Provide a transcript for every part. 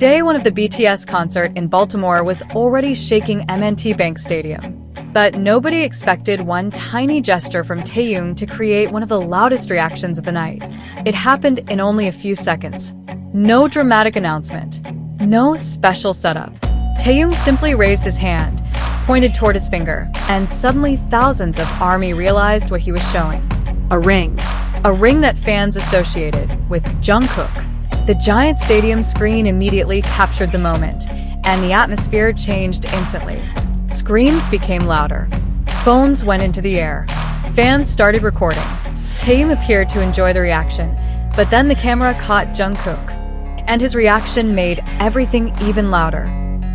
Day one of the BTS concert in Baltimore was already shaking M&T Bank Stadium. But nobody expected one tiny gesture from Taehyung to create one of the loudest reactions of the night. It happened in only a few seconds. No dramatic announcement. No special setup. Taehyung simply raised his hand, pointed toward his finger, and suddenly thousands of ARMY realized what he was showing. A ring. A ring that fans associated with Jungkook. The giant stadium screen immediately captured the moment, and the atmosphere changed instantly. Screams became louder. Phones went into the air. Fans started recording. Taehyung appeared to enjoy the reaction, but then the camera caught Jungkook, and his reaction made everything even louder.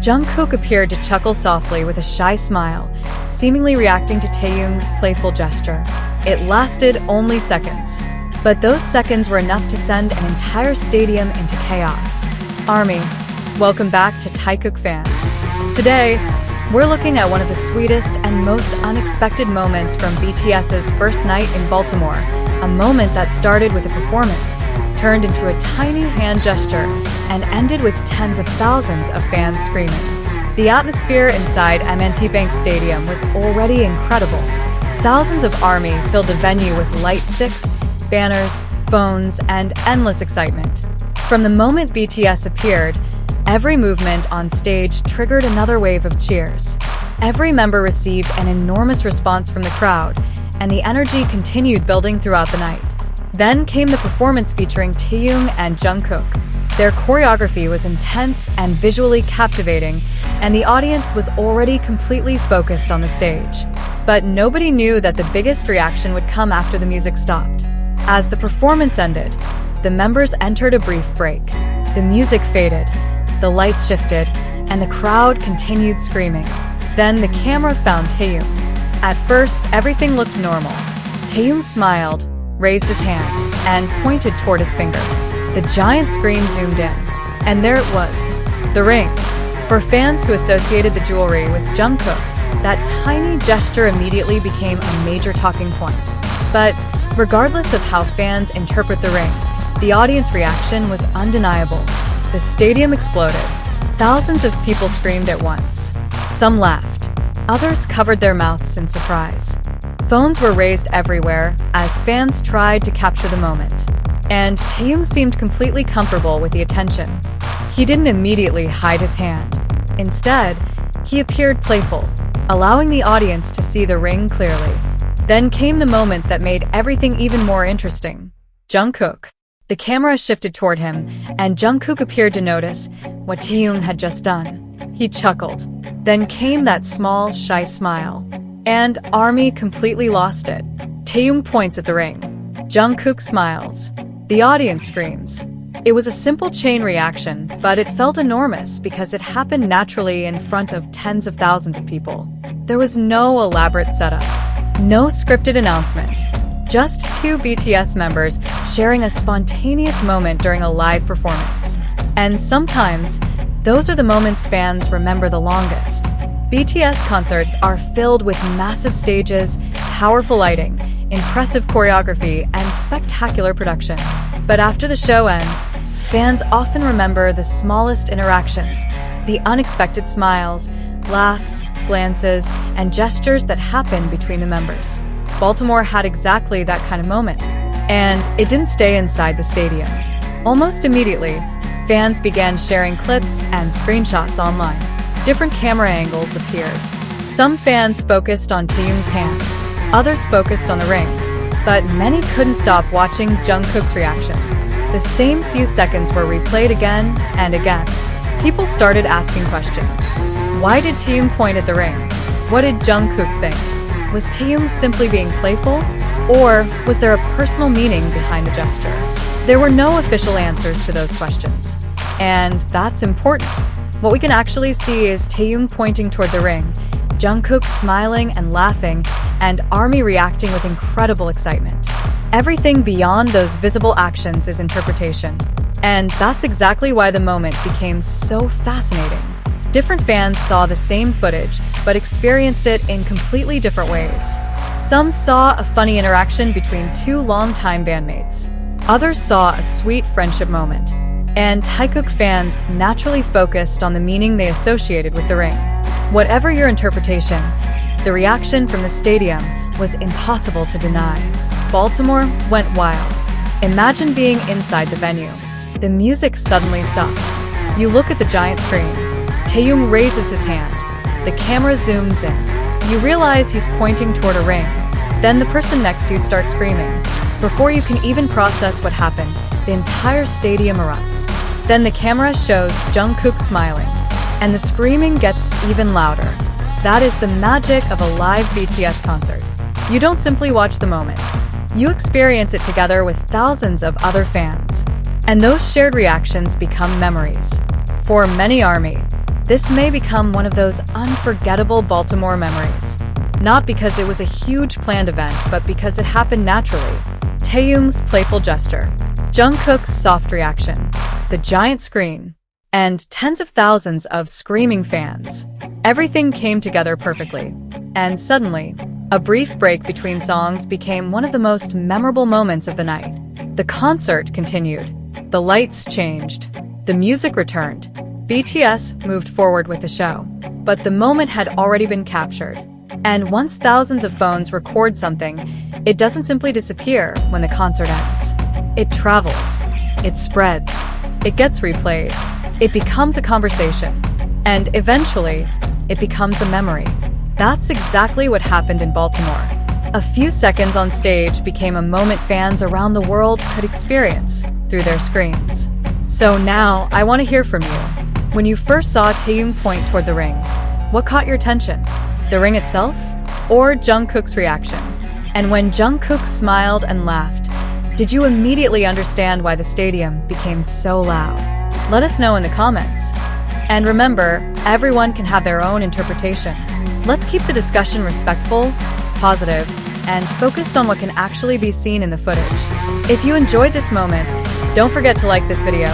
Jungkook appeared to chuckle softly with a shy smile, seemingly reacting to Taehyung's playful gesture. It lasted only seconds, but those seconds were enough to send an entire stadium into chaos. ARMY, welcome back to Taekook fans. Today, we're looking at one of the sweetest and most unexpected moments from BTS's first night in Baltimore, a moment that started with a performance, turned into a tiny hand gesture, and ended with tens of thousands of fans screaming. The atmosphere inside M&T Bank Stadium was already incredible. Thousands of ARMY filled the venue with light sticks, banners, phones, and endless excitement. From the moment BTS appeared, every movement on stage triggered another wave of cheers. Every member received an enormous response from the crowd, and the energy continued building throughout the night. Then came the performance featuring Taehyung and Jungkook. Their choreography was intense and visually captivating, and the audience was already completely focused on the stage. But nobody knew that the biggest reaction would come after the music stopped. As the performance ended, the members entered a brief break. The music faded, the lights shifted, and the crowd continued screaming. Then the camera found Taehyung. At first, everything looked normal. Taehyung smiled, raised his hand, and pointed toward his finger. The giant screen zoomed in, and there it was, the ring. For fans who associated the jewelry with Jungkook, that tiny gesture immediately became a major talking point. But regardless of how fans interpret the ring, the audience reaction was undeniable. The stadium exploded. Thousands of people screamed at once. Some laughed. Others covered their mouths in surprise. Phones were raised everywhere as fans tried to capture the moment. And Taehyung seemed completely comfortable with the attention. He didn't immediately hide his hand. Instead, he appeared playful, allowing the audience to see the ring clearly. Then came the moment that made everything even more interesting. Jungkook. The camera shifted toward him, and Jungkook appeared to notice what Taehyung had just done. He chuckled. Then came that small, shy smile. And ARMY completely lost it. Taehyung points at the ring. Jungkook smiles. The audience screams. It was a simple chain reaction, but it felt enormous because it happened naturally in front of tens of thousands of people. There was no elaborate setup, no scripted announcement. Just two BTS members sharing a spontaneous moment during a live performance. And sometimes, those are the moments fans remember the longest. BTS concerts are filled with massive stages, powerful lighting, impressive choreography, and spectacular production. But after the show ends, fans often remember the smallest interactions, the unexpected smiles, laughs, glances, and gestures that happen between the members. Baltimore had exactly that kind of moment, and it didn't stay inside the stadium. Almost immediately, fans began sharing clips and screenshots online. Different camera angles appeared. Some fans focused on Taehyung's hand, others focused on the ring, but many couldn't stop watching Jungkook's reaction. The same few seconds were replayed again and again. People started asking questions. Why did Taehyung point at the ring? What did Jungkook think? Was Taehyung simply being playful? Or was there a personal meaning behind the gesture? There were no official answers to those questions. And that's important. What we can actually see is Taehyung pointing toward the ring, Jungkook smiling and laughing, and ARMY reacting with incredible excitement. Everything beyond those visible actions is interpretation. And that's exactly why the moment became so fascinating. Different fans saw the same footage, but experienced it in completely different ways. Some saw a funny interaction between two longtime bandmates. Others saw a sweet friendship moment. and Taekook fans naturally focused on the meaning they associated with the ring. Whatever your interpretation, the reaction from the stadium was impossible to deny. Baltimore went wild. Imagine being inside the venue. The music suddenly stops. You look at the giant screen. Taehyung raises his hand. The camera zooms in. You realize he's pointing toward a ring. Then the person next to you starts screaming. Before you can even process what happened, the entire stadium erupts. Then the camera shows Jungkook smiling, and the screaming gets even louder. That is the magic of a live BTS concert. You don't simply watch the moment. You experience it together with thousands of other fans. And those shared reactions become memories. For many ARMY, this may become one of those unforgettable Baltimore memories. Not because it was a huge planned event, but because it happened naturally. Taehyung's playful gesture, Jungkook's soft reaction, the giant screen, and tens of thousands of screaming fans. Everything came together perfectly. And suddenly, a brief break between songs became one of the most memorable moments of the night. The concert continued. The lights changed. The music returned. BTS moved forward with the show. But the moment had already been captured. And once thousands of phones record something, it doesn't simply disappear when the concert ends. It travels. It spreads. It gets replayed. It becomes a conversation. And eventually, it becomes a memory. That's exactly what happened in Baltimore. A few seconds on stage became a moment fans around the world could experience through their screens. So now, I want to hear from you. When you first saw Taehyung point toward the ring, what caught your attention? The ring itself? Or Jungkook's reaction? And when Jungkook smiled and laughed, did you immediately understand why the stadium became so loud? Let us know in the comments. And remember, everyone can have their own interpretation. Let's keep the discussion respectful, positive, and focused on what can actually be seen in the footage. If you enjoyed this moment, don't forget to like this video,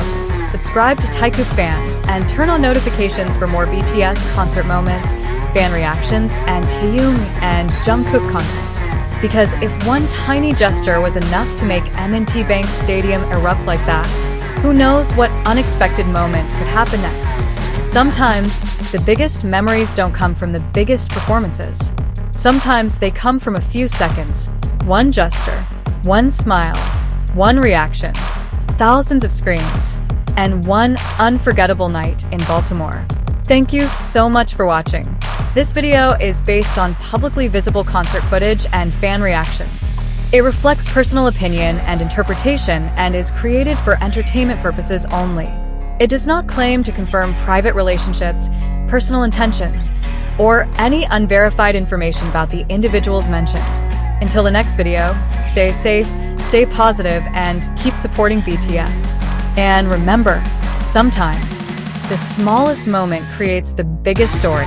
subscribe to Taekook Fans, and turn on notifications for more BTS concert moments, fan reactions, and Taehyung and Jungkook content. Because if one tiny gesture was enough to make M&T Bank Stadium erupt like that, who knows what unexpected moment could happen next? Sometimes, the biggest memories don't come from the biggest performances. Sometimes they come from a few seconds, one gesture, one smile, one reaction, thousands of screams, and one unforgettable night in Baltimore. Thank you so much for watching. This video is based on publicly visible concert footage and fan reactions. It reflects personal opinion and interpretation and is created for entertainment purposes only. It does not claim to confirm private relationships, personal intentions, or any unverified information about the individuals mentioned. Until the next video, stay safe, stay positive, and keep supporting BTS. And remember, sometimes, the smallest moment creates the biggest story.